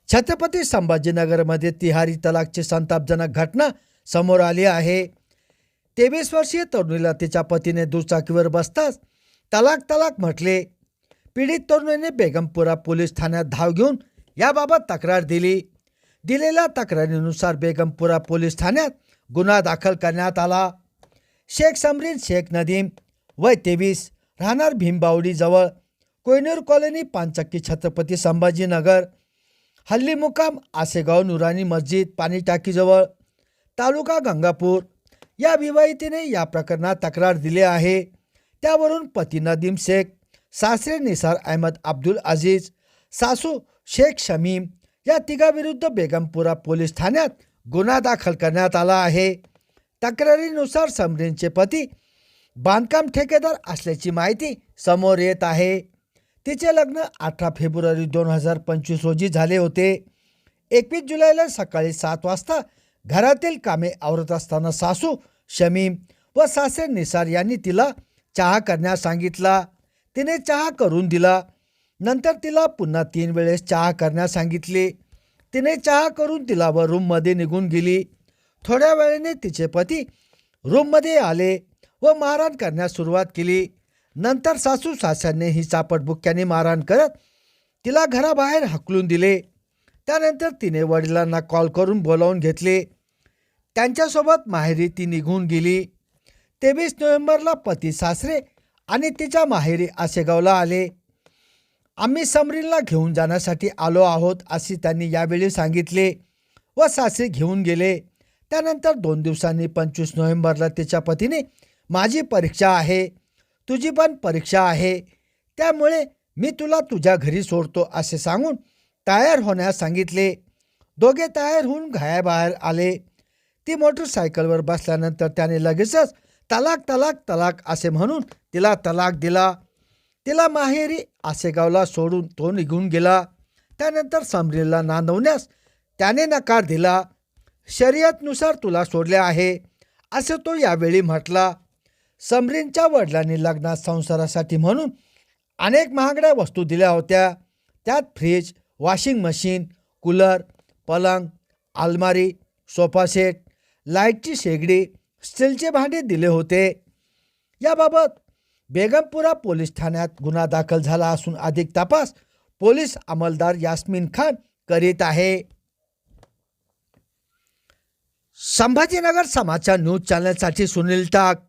छत्रपती संभाजीनगरमध्ये तिहारी तलाकची संतापजनक घटना समोर आली आहे। 23 वर्षीय तरुणीला तिच्या पतीने दुचाकीवर बसताच तलाक तलाक म्हटले। पीडित तरुणीने बेगमपुरा पोलीस ठाण्यात धाव घेऊन याबाबत तक्रार दिली। दिलेल्या तक्रारीनुसार बेगमपुरा पोलीस ठाण्यात गुन्हा दाखल करण्यात आला। शेख समरीन शेख नदीम वय 23 राहणार भीमबावडी जवळ कोयनूर कॉलनी पानचक्की छत्रपती संभाजीनगर, हल्ली मुकाम आसेगाव नुरानी मस्जिद पाणी टाकीजवळ तालुका गंगापूर या विवाहितेने या प्रकरणात तक्रार दिली आहे। त्यावरून पती नदीम शेख, सासरे निसार अहमद अब्दुल अजीज, सासू शेख शमीम या तिघांविरुद्ध बेगमपुरा पोलीस ठाण्यात गुन्हा दाखल करण्यात आला आहे। तक्रारीनुसार समरीनचे पती बांधकाम ठेकेदार असल्याची माहिती समोर येत आहे। तिचे लग्न 18 फेब्रुवारी 2025 रोजी झाले होते। 21 जुलैला सकाळी 7 वाजता घरातील कामे आवरत असताना सासू शमीम व सासरे निसार यांनी तिला चहा करण्यास सांगितला। तिने चहा करून दिला। नंतर तिला पुन्हा 3 वेळेस चहा करण्यास सांगितले। तिने चहा करून दिला व रूममध्ये निघून गेली। थोड्या वेळाने तिचे पती रूममध्ये आले व मारहाण करण्यास सुरुवात केली। नंतर सासू सासऱ्यांनी ही चापटबुक्क्याने मारहाण करत तिला घराबाहेर हाकलून दिले। त्यानंतर तिने वडिलांना कॉल करून बोलावून घेतले। त्यांच्यासोबत माहेरी ती निघून गेली। 23 नोव्हेंबरला पती सासरे आणि तिच्या माहेरी आसेगावला आले। आम्ही समरीनला घेऊन जाण्यासाठी आलो आहोत असे त्यांनी यावेळी सांगितले व सासरे घेऊन गेले। त्यानंतर 2 दिवसांनी 25 नोव्हेंबरला तिच्या पतीने माझी परीक्षा आहे, तुझी पण परीक्षा आहे, त्यामुळे मी तुला तुझ्या घरी सोडतो असे सांगून तयार होण्यास सांगितले। दोघे तयार होऊन घराबाहेर आले। ती मोटरसायकलवर बसल्यानंतर त्याने लगेचच तलाक तलाक तलाक असे म्हणून तिला तलाक दिला। तिला माहेरी आसेगावला सोडून तो निघून गेला। त्यानंतर समरीनला नांदवण्यास त्याने नकार दिला। शर्यतनुसार तुला सोडले आहे असे तो यावेळी म्हटला। समरीनच्या वडिलांनी लग्नात संसारासाठी म्हणून अनेक महागड्या वस्तू दिल्या होत्या। त्यात फ्रीज, वॉशिंग मशीन, कूलर, पलंग, अलमारी, सोफा सेट, लाईटची शेगडी, स्टीलचे भांडे दिले होते। याबाबत बेगमपुरा पोलीस ठाण्यात गुन्हा दाखल झाला असून अधिक तपास पोलीस अंमलदार यास्मीन खान करीत आहे। संभाजीनगर समाचार न्यूज चॅनलसाठी सुनील टाक।